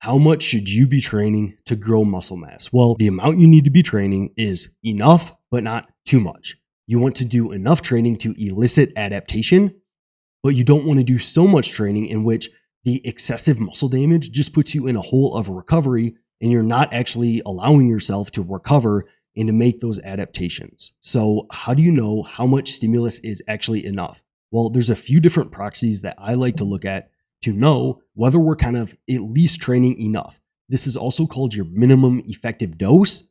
How much should you be training to grow muscle mass? Well, the amount you need to be training is enough, but not too much. You want to do enough training to elicit adaptation, but you don't want to do so much training in which the excessive muscle damage just puts you in a hole of recovery and you're not actually allowing yourself to recover and to make those adaptations. So how do you know how much stimulus is actually enough? Well, there's a few different proxies that I like to look at to know whether we're kind of at least training enough. This is also called your minimum effective dose,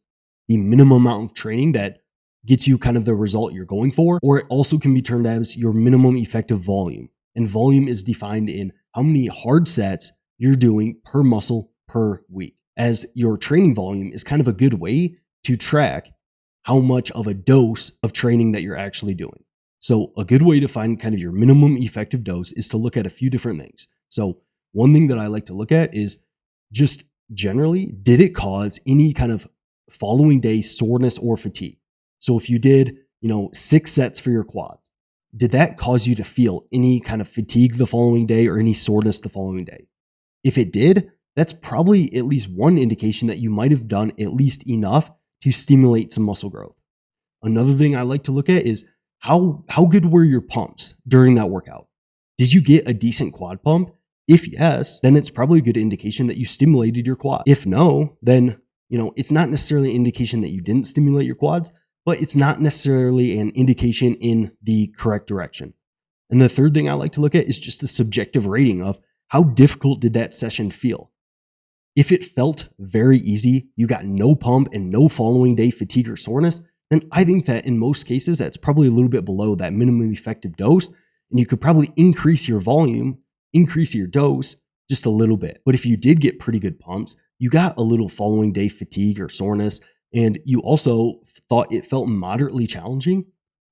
the minimum amount of training that gets you kind of the result you're going for, or it also can be termed as your minimum effective volume. And volume is defined in how many hard sets you're doing per muscle per week, as your training volume is kind of a good way to track how much of a dose of training that you're actually doing. So a good way to find kind of your minimum effective dose is to look at a few different things. So one thing that I like to look at is just generally, did it cause any kind of following day soreness or fatigue? So if you did, 6 sets for your quads, did that cause you to feel any kind of fatigue the following day or any soreness the following day? If it did, that's probably at least one indication that you might have done at least enough to stimulate some muscle growth. Another thing I like to look at is how good were your pumps during that workout? Did you get a decent quad pump? If yes, then it's probably a good indication that you stimulated your quad. If no, then it's not necessarily an indication that you didn't stimulate your quads, but it's not necessarily an indication in the correct direction. And the third thing I like to look at is just the subjective rating of how difficult did that session feel? If it felt very easy, you got no pump and no following day fatigue or soreness, then I think that in most cases, that's probably a little bit below that minimum effective dose. And you could probably increase your volume, increase your dose just a little bit. But if you did get pretty good pumps, you got a little following day fatigue or soreness, and you also thought it felt moderately challenging,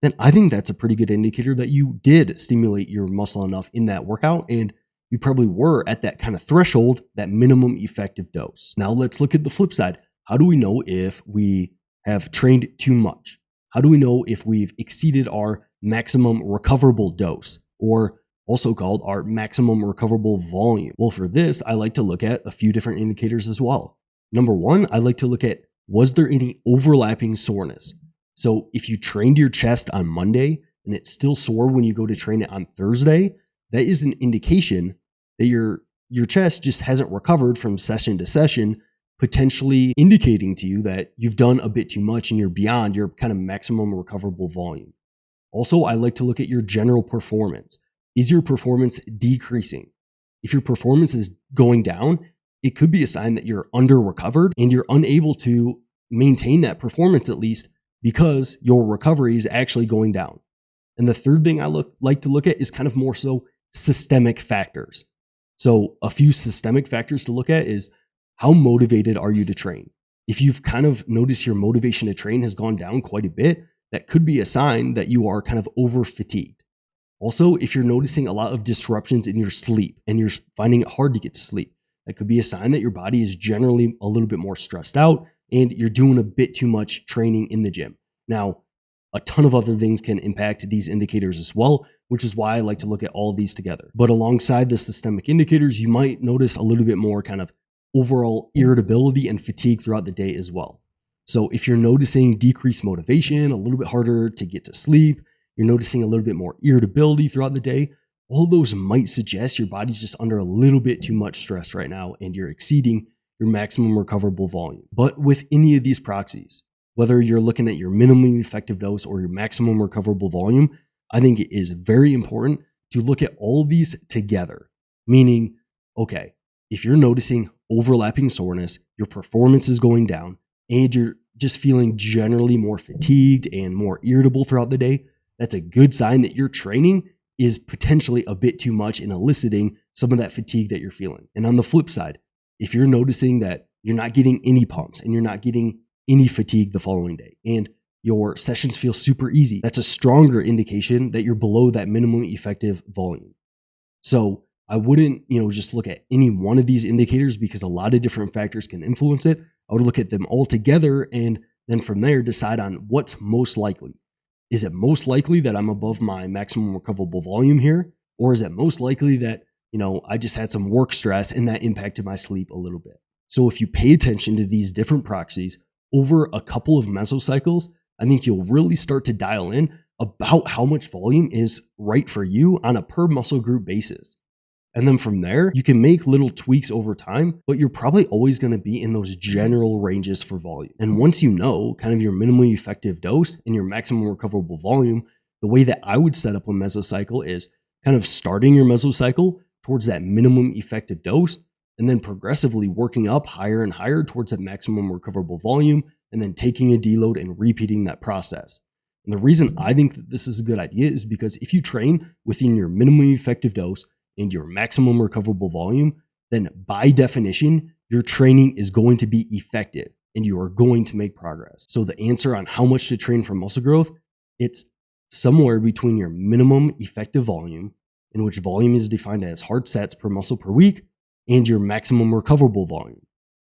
then I think that's a pretty good indicator that you did stimulate your muscle enough in that workout, and you probably were at that kind of threshold, that minimum effective dose. Now let's look at the flip side. How do we know if we have trained too much? How do we know if we've exceeded our maximum recoverable dose, or also called our maximum recoverable volume? Well, for this, I like to look at a few different indicators as well. Number one, I like to look at, was there any overlapping soreness? So if you trained your chest on Monday and it's still sore when you go to train it on Thursday, that is an indication that your chest just hasn't recovered from session to session, potentially indicating to you that you've done a bit too much and you're beyond your kind of maximum recoverable volume. Also, I like to look at your general performance. Is your performance decreasing? If your performance is going down, it could be a sign that you're under recovered and you're unable to maintain that performance, at least because your recovery is actually going down. And the third thing I like to look at is kind of more so systemic factors. So a few systemic factors to look at is, how motivated are you to train? If you've kind of noticed your motivation to train has gone down quite a bit, that could be a sign that you are kind of over fatigued. Also, if you're noticing a lot of disruptions in your sleep and you're finding it hard to get to sleep, that could be a sign that your body is generally a little bit more stressed out and you're doing a bit too much training in the gym. Now, a ton of other things can impact these indicators as well, which is why I like to look at all of these together. But alongside the systemic indicators, you might notice a little bit more kind of overall irritability and fatigue throughout the day as well. So if you're noticing decreased motivation, a little bit harder to get to sleep, you're noticing a little bit more irritability throughout the day, all those might suggest your body's just under a little bit too much stress right now and you're exceeding your maximum recoverable volume. But with any of these proxies, whether you're looking at your minimum effective dose or your maximum recoverable volume, I think it is very important to look at all of these together. Meaning, okay, if you're noticing overlapping soreness, your performance is going down, and you're just feeling generally more fatigued and more irritable throughout the day, that's a good sign that your training is potentially a bit too much in eliciting some of that fatigue that you're feeling. And on the flip side, if you're noticing that you're not getting any pumps and you're not getting any fatigue the following day and your sessions feel super easy, that's a stronger indication that you're below that minimum effective volume. So I wouldn't, just look at any one of these indicators because a lot of different factors can influence it. I would look at them all together and then from there decide on what's most likely. Is it most likely that I'm above my maximum recoverable volume here? Or is it most likely that, I just had some work stress and that impacted my sleep a little bit. So if you pay attention to these different proxies over a couple of mesocycles, I think you'll really start to dial in about how much volume is right for you on a per muscle group basis. And then from there, you can make little tweaks over time, but you're probably always going to be in those general ranges for volume. And once you know kind of your minimally effective dose and your maximum recoverable volume, the way that I would set up a mesocycle is kind of starting your mesocycle towards that minimum effective dose, and then progressively working up higher and higher towards that maximum recoverable volume, and then taking a deload and repeating that process. And the reason I think that this is a good idea is because if you train within your minimally effective dose and your maximum recoverable volume, then by definition, your training is going to be effective and you are going to make progress. So the answer on how much to train for muscle growth, it's somewhere between your minimum effective volume, in which volume is defined as hard sets per muscle per week, and your maximum recoverable volume.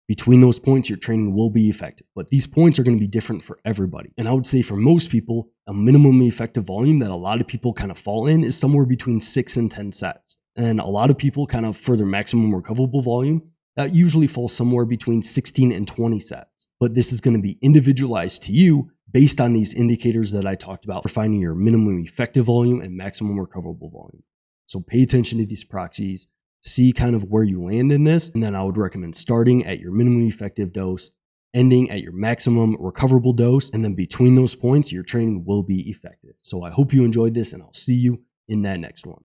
Between those points, your training will be effective, but these points are going to be different for everybody. And I would say for most people, a minimum effective volume that a lot of people kind of fall in is somewhere between 6 and 10 sets. And a lot of people kind of for their maximum recoverable volume, that usually falls somewhere between 16 and 20 sets. But this is going to be individualized to you based on these indicators that I talked about for finding your minimum effective volume and maximum recoverable volume. So pay attention to these proxies, see kind of where you land in this, and then I would recommend starting at your minimum effective dose, ending at your maximum recoverable dose, and then between those points, your training will be effective. So I hope you enjoyed this, and I'll see you in that next one.